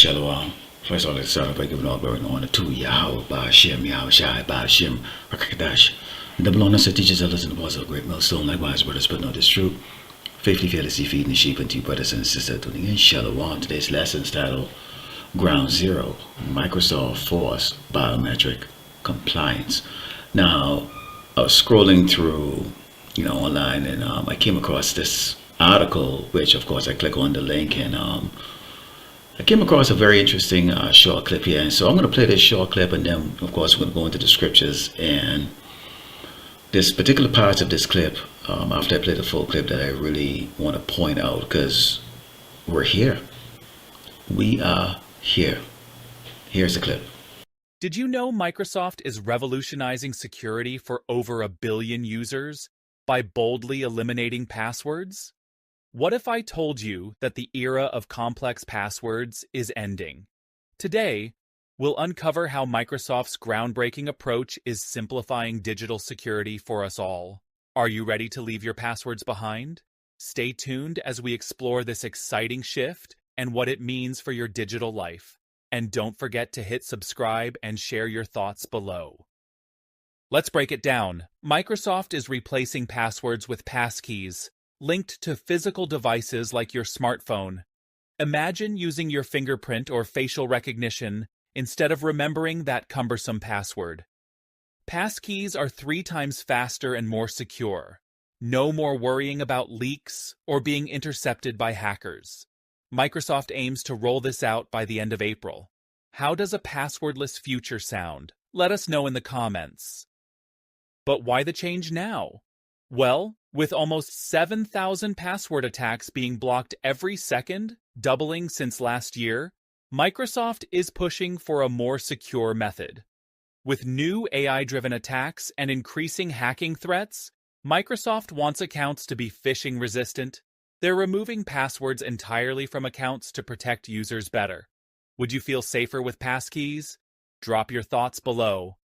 Shalom. First of all, let's start by giving all glory and honor to Yahweh, Ba'ashem, Yahweh Shai, Ba'ashem, Rakakadash. The belongingness that teaches others in the bars of a great millstone, likewise, brothers, but know this truth. Faithfully, fearlessly feeding the sheep unto you, brothers and sisters, tuning in. Shalom. Today's lesson is titled Ground Zero, Microsoft Force Biometric Compliance. Now, I was scrolling through, online, and I came across this article, which, of course, I click on the link, and I came across a very interesting short clip here. And so I'm going to play this short clip, and then, of course, we're going to go into the scriptures. And this particular part of this clip, after I play the full clip, that I really want to point out, because we're here. We are here. Here's the clip. Did you know Microsoft is revolutionizing security for over 1 billion users by boldly eliminating passwords? What if I told you that the era of complex passwords is ending? Today, we'll uncover how Microsoft's groundbreaking approach is simplifying digital security for us all. Are you ready to leave your passwords behind? Stay tuned as we explore this exciting shift and what it means for your digital life. And don't forget to hit subscribe and share your thoughts below. Let's break it down. Microsoft is replacing passwords with passkeys, linked to physical devices like your smartphone. Imagine using your fingerprint or facial recognition instead of remembering that cumbersome password. Passkeys are 3 times faster and more secure. No more worrying about leaks or being intercepted by hackers. Microsoft aims to roll this out by the end of April. How does a passwordless future sound? Let us know in the comments. But why the change now? Well, with almost 7,000 password attacks being blocked every second, doubling since last year, Microsoft is pushing for a more secure method. With new AI-driven attacks and increasing hacking threats, Microsoft wants accounts to be phishing-resistant. They're removing passwords entirely from accounts to protect users better. Would you feel safer with passkeys? Drop your thoughts below.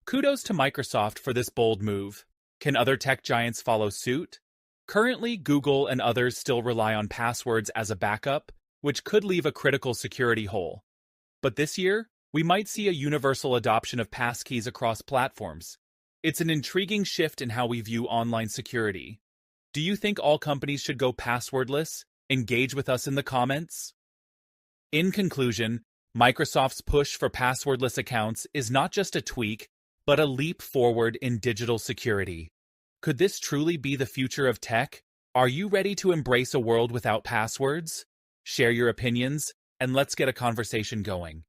Kudos to Microsoft for this bold move. Can other tech giants follow suit? Currently, Google and others still rely on passwords as a backup, which could leave a critical security hole. But this year, we might see a universal adoption of passkeys across platforms. It's an intriguing shift in how we view online security. Do you think all companies should go passwordless? Engage with us in the comments. In conclusion, Microsoft's push for passwordless accounts is not just a tweak, but a leap forward in digital security. Could this truly be the future of tech? Are you ready to embrace a world without passwords? Share your opinions, and let's get a conversation going.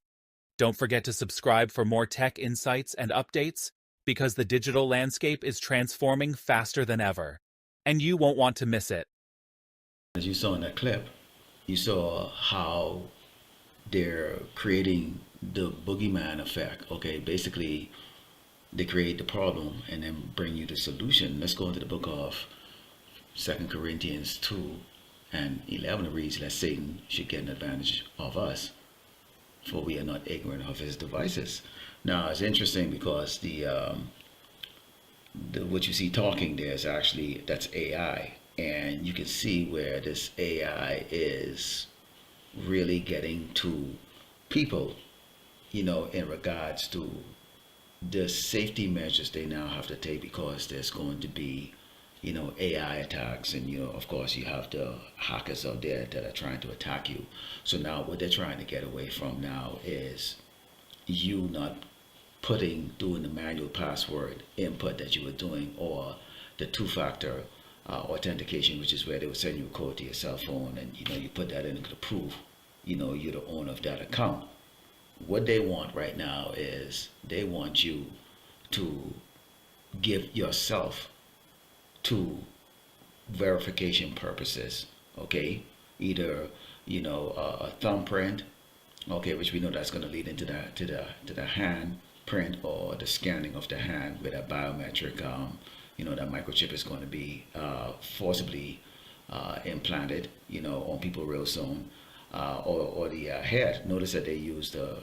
Don't forget to subscribe for more tech insights and updates, because the digital landscape is transforming faster than ever, and you won't want to miss it. As you saw in that clip, you saw how they're creating the boogeyman effect. Okay, basically, they create the problem and then bring you the solution. Let's go into the book of 2 Corinthians 2 and 11. It reads that Satan should get an advantage of us, for we are not ignorant of his devices. Now, it's interesting because the what you see talking there is actually, that's AI. And you can see where this AI is really getting to people, in regards to the safety measures they now have to take, because there's going to be, AI attacks, and of course you have the hackers out there that are trying to attack you. So now what they're trying to get away from now is you not doing the manual password input that you were doing, or the two-factor authentication, which is where they would send you a code to your cell phone, and you put that in to prove you're the owner of that account. What they want right now is they want you to give yourself to verification purposes. Okay, either a thumbprint, okay, which we know that's going to lead into the hand print, or the scanning of the hand with a biometric that microchip is going to be forcibly implanted on people real soon. Or the head. Notice that they use the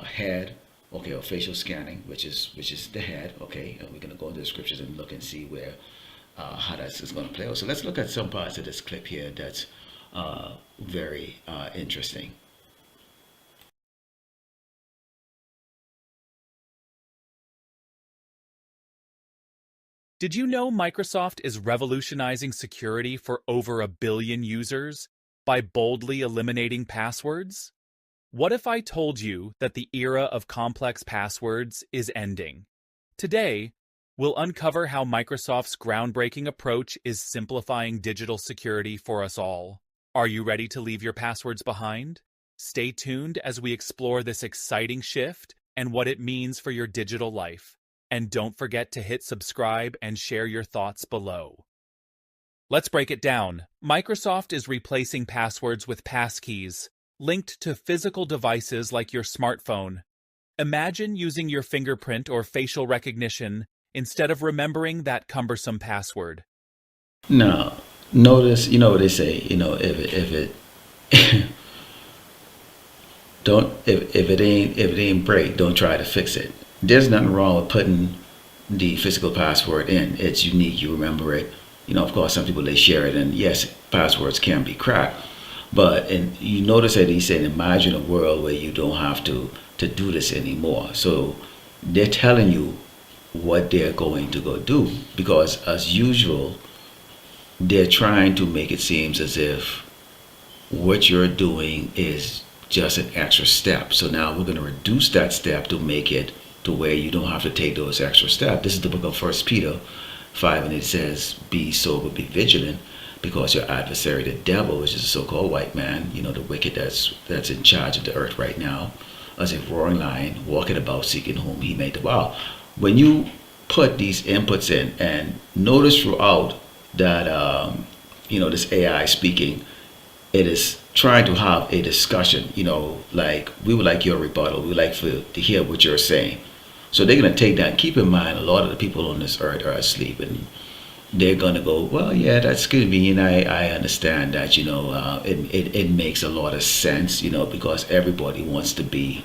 head, okay, or facial scanning, which is the head, okay. And we're gonna go into the scriptures and look and see where how that is going to play out. So let's look at some parts of this clip here that's very interesting. Did you know Microsoft is revolutionizing security for over a billion users by boldly eliminating passwords? What if I told you that the era of complex passwords is ending? Today, we'll uncover how Microsoft's groundbreaking approach is simplifying digital security for us all. Are you ready to leave your passwords behind? Stay tuned as we explore this exciting shift and what it means for your digital life. And don't forget to hit subscribe and share your thoughts below. Let's break it down. Microsoft is replacing passwords with passkeys, linked to physical devices like your smartphone. Imagine using your fingerprint or facial recognition instead of remembering that cumbersome password. Now, notice, you know what they say, if it don't if it ain't break, don't try to fix it. There's nothing wrong with putting the physical password in. It's unique. You remember it. Of course, some people they share it, and yes, passwords can be cracked. But and you notice that he said, imagine a world where you don't have to do this anymore. So they're telling you what they're going to go do because, as usual, they're trying to make it seem as if what you're doing is just an extra step. So now we're going to reduce that step to make it to where you don't have to take those extra steps. This is the book of First Peter 5, and it says, "Be sober, be vigilant, because your adversary, the devil, which is the so-called white man, the wicked that's in charge of the earth right now, as a roaring lion, walking about seeking whom he may devour." When you put these inputs in, and notice throughout that, this AI speaking, it is trying to have a discussion, like we would like your rebuttal. We would like to hear what you're saying. So they're going to take that. Keep in mind, a lot of the people on this earth are asleep, and they're going to go, well, yeah, that's convenient. I understand that, it makes a lot of sense, because everybody wants to be,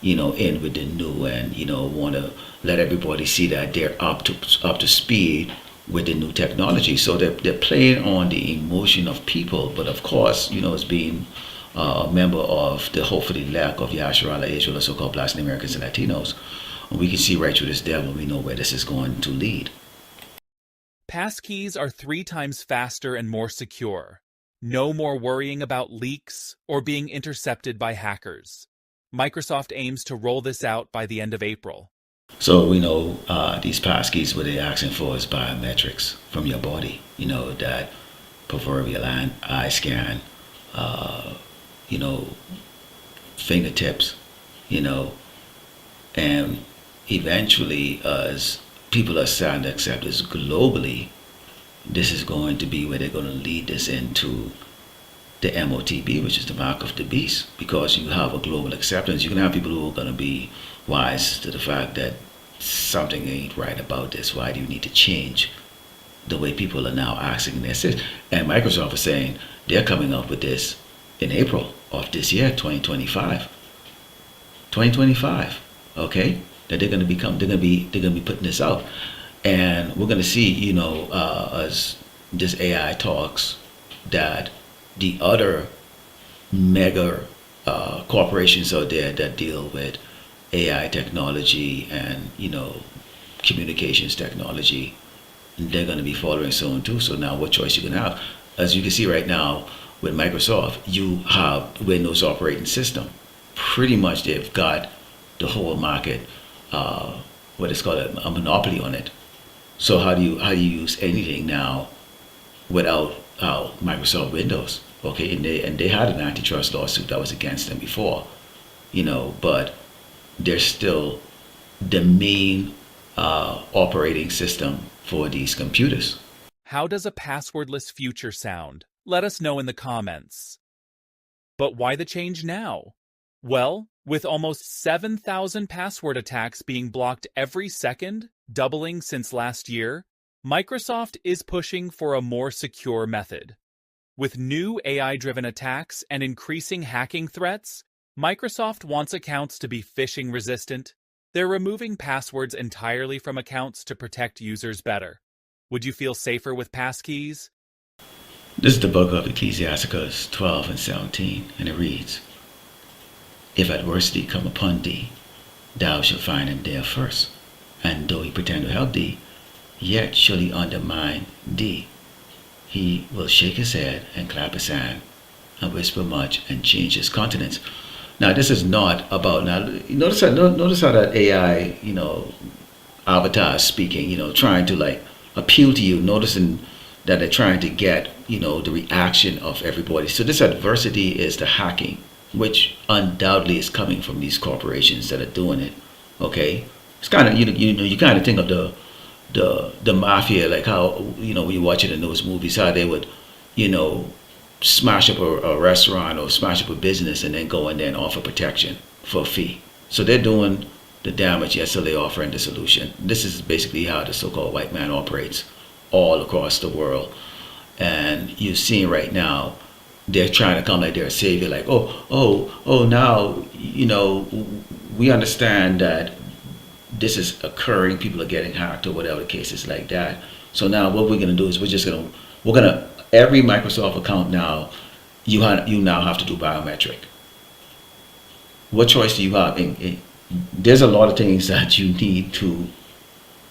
in with the new and, want to let everybody see that they're up to speed with the new technology. So they're playing on the emotion of people. But of course, as being a member of the hopefully lack of Yasharala Israel, so-called Blacks and Americans and Latinos, we can see right through this devil. We know where this is going to lead. Passkeys are 3 times faster and more secure. No more worrying about leaks or being intercepted by hackers. Microsoft aims to roll this out by the end of April. So we know these passkeys, what they're asking for is biometrics from your body. That proverbial eye scan, you know, fingertips, and eventually, as people are starting to accept this globally, this is going to be where they're going to lead this into the MOTB, which is the mark of the beast, because you have a global acceptance. You can have people who are going to be wise to the fact that something ain't right about this. Why do you need to change the way people are now asking this? And Microsoft is saying they're coming up with this in April of this year, 2025. 2025, okay? That they're going to be putting this out, and we're going to see, as this AI talks, that the other mega corporations out there that deal with AI technology and communications technology, they're going to be following soon too. So now, what choice you can have? As you can see right now with Microsoft, you have Windows operating system. Pretty much, they've got the whole market, what is called a monopoly on it. So how do you use anything now without Microsoft Windows? Okay, and they had an antitrust lawsuit that was against them before, but they're still the main operating system for these computers. How does a passwordless future sound? Let us know in the comments. But why the change now? Well, with almost 7,000 password attacks being blocked every second, doubling since last year, Microsoft is pushing for a more secure method. With new AI-driven attacks and increasing hacking threats, Microsoft wants accounts to be phishing resistant. They're removing passwords entirely from accounts to protect users better. Would you feel safer with passkeys? This is the book of Ecclesiasticus 12 and 17, and it reads, If adversity come upon thee, thou shalt find him there first. And though he pretend to help thee, yet shall he undermine thee. He will shake his head and clap his hand and whisper much and change his countenance. Now, this is not about, now, notice how that AI, avatar is speaking, trying to like appeal to you, noticing that they're trying to get, the reaction of everybody. So this adversity is the hacking, which undoubtedly is coming from these corporations that are doing it. Okay, it's kind of you kind of think of the mafia, like how when you watch it in those movies, how they would you know smash up a restaurant or smash up a business and then go in there and offer protection for a fee. So they're doing the damage, yes, so they're offering the solution. This is basically how the so-called white man operates all across the world. And you're seeing right now, they're trying to come like they're a savior, like, now, we understand that this is occurring, people are getting hacked or whatever the case is like that. So now what we're going to do is we're going to, every Microsoft account now, you now have to do biometric. What choice do you have? There's a lot of things that you need to,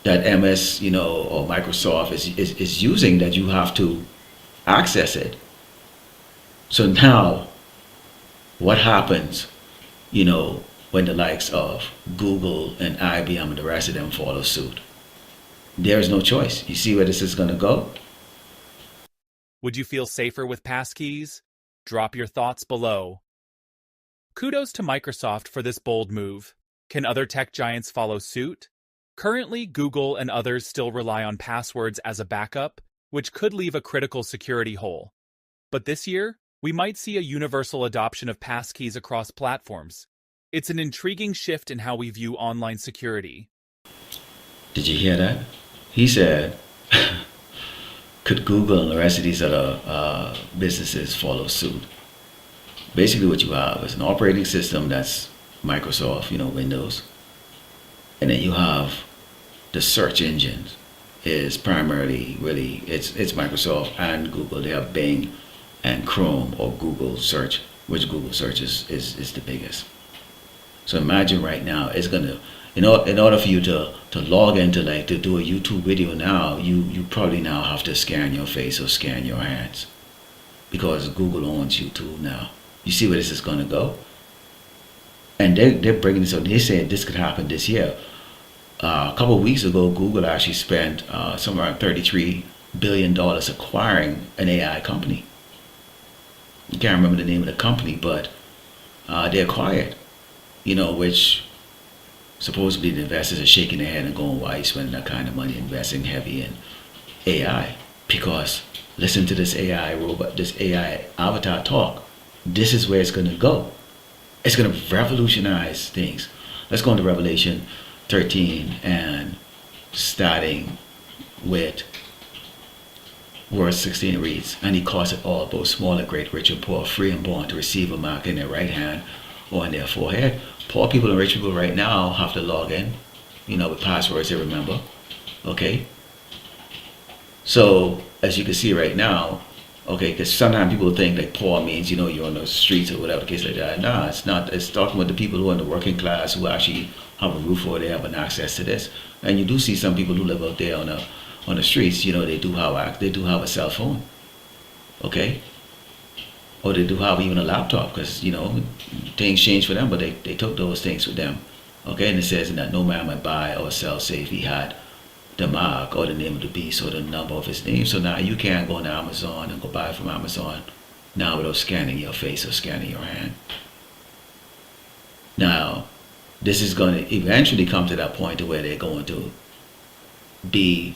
that MS, or Microsoft is using, that you have to access it. So now, what happens, when the likes of Google and IBM and the rest of them follow suit? There is no choice. You see where this is going to go? Would you feel safer with passkeys? Drop your thoughts below. Kudos to Microsoft for this bold move. Can other tech giants follow suit? Currently, Google and others still rely on passwords as a backup, which could leave a critical security hole. But this year, we might see a universal adoption of passkeys across platforms. It's an intriguing shift in how we view online security. Did you hear that? He said, could Google and the rest of these other businesses follow suit? Basically what you have is an operating system that's Microsoft, Windows. And then you have the search engines is primarily really, it's Microsoft and Google. They have Bing and Chrome or Google search, which Google search is the biggest. So imagine right now, it's gonna, in order for you to log into, like, to do a YouTube video now, you probably now have to scan your face or scan your hands, because Google owns YouTube now. You see where this is gonna go? And they're bringing this up. They said this could happen this year. A couple of weeks ago, Google actually spent somewhere around $33 billion acquiring an AI company. I can't remember the name of the company, but they acquired, which supposedly the investors are shaking their head and going, why are you spending that kind of money investing heavy in AI? Because listen to this AI robot, this AI avatar talk. This is where it's going to go. It's going to revolutionize things. Let's go into Revelation 13 and starting with verse 16 reads, And he causeth all, both small and great, rich and poor, free and born, to receive a mark in their right hand or in their forehead. Poor people and rich people right now have to log in, with passwords they remember. Okay? So, as you can see right now, okay, because sometimes people think that poor means, you're on the streets or whatever the case like that. No, it's not. It's talking about the people who are in the working class, who actually have a roof over their head and access to this. And you do see some people who live out there on the streets, they do have a cell phone. Okay? Or they do have even a laptop, because, things changed for them, but they took those things with them. Okay, and it says that no man might buy or sell save he had the mark or the name of the beast or the number of his name. So now you can't go on Amazon and go buy from Amazon now without scanning your face or scanning your hand. Now, this is going to eventually come to that point to where they're going to be,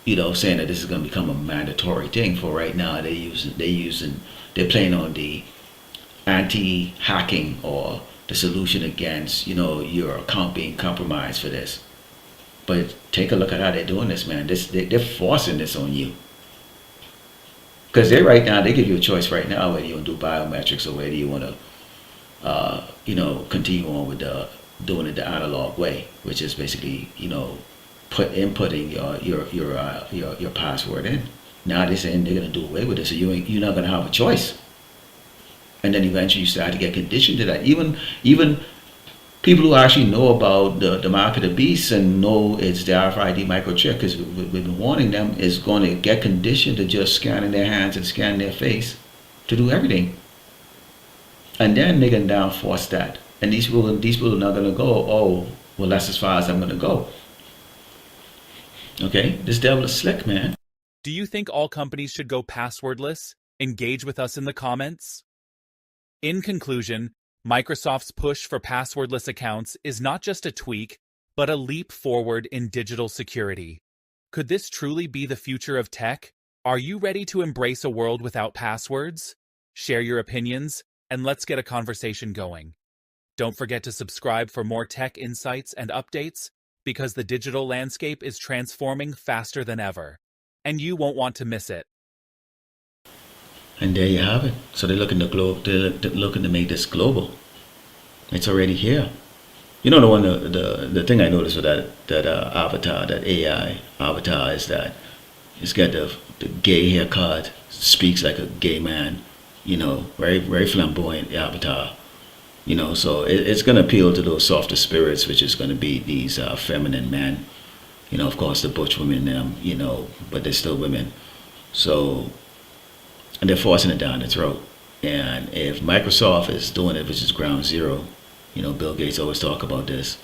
saying that this is going to become a mandatory thing. For right now, they're playing on the anti-hacking or the solution against, your account being compromised for this. But take a look at how they're doing this, man. They're forcing this on you. Because they give you a choice right now whether you want to do biometrics or whether you want to, continue on with doing it the analog way, which is basically, inputting your password in. Now they're saying they're gonna do away with it, so you're not gonna have a choice. And then eventually you start to get conditioned to that. Even people who actually know about the mark of the beast and know it's the RFID microchip, because we've been warning them, is going to get conditioned to just scanning their hands and scanning their face to do everything. And then they're going to down force that. And these people are not going to go, oh, well, that's as far as I'm going to go. Okay? This devil is slick, man. Do you think all companies should go passwordless? Engage with us in the comments. In conclusion, Microsoft's push for passwordless accounts is not just a tweak, but a leap forward in digital security. Could this truly be the future of tech? Are you ready to embrace a world without passwords? Share your opinions, and let's get a conversation going. Don't forget to subscribe for more tech insights and updates, because the digital landscape is transforming faster than ever, and you won't want to miss it. And there you have it. So they're looking they're looking to make this global. It's already here. You know, the thing I noticed with that avatar, that AI avatar, is that it's got the gay haircut, speaks like a gay man. You know, very flamboyant avatar. You know, so it's going to appeal to those softer spirits, which is going to be these feminine men. You know, of course, the butch women, them. You know, but they're still women. So, and they're forcing it down the throat. And if Microsoft is doing it, which is ground zero, you know, Bill Gates always talk about this,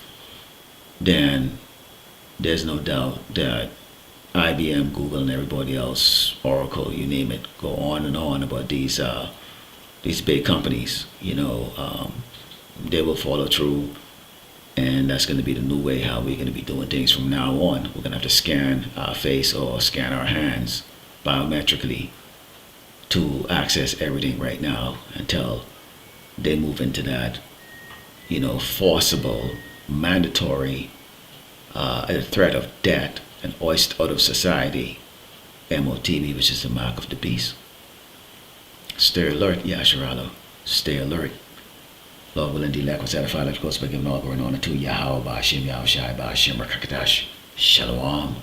then there's no doubt that IBM, Google, and everybody else, Oracle, you name it, go on and on about these big companies. You know, they will follow through, and that's going to be the new way how we're going to be doing things from now on. We're going to have to scan our face or scan our hands biometrically to access everything right now until they move into that, you know, forcible, mandatory, a threat of death and oust out of society, MOTB, which is the mark of the beast. Stay alert, Yasharalo. Stay alert. Lord will indeed lack what's edified, of course, by giving all going on to Yahweh, Ba'ashim, Yahushai, Ba'ashim, Rakakatash, Shalom.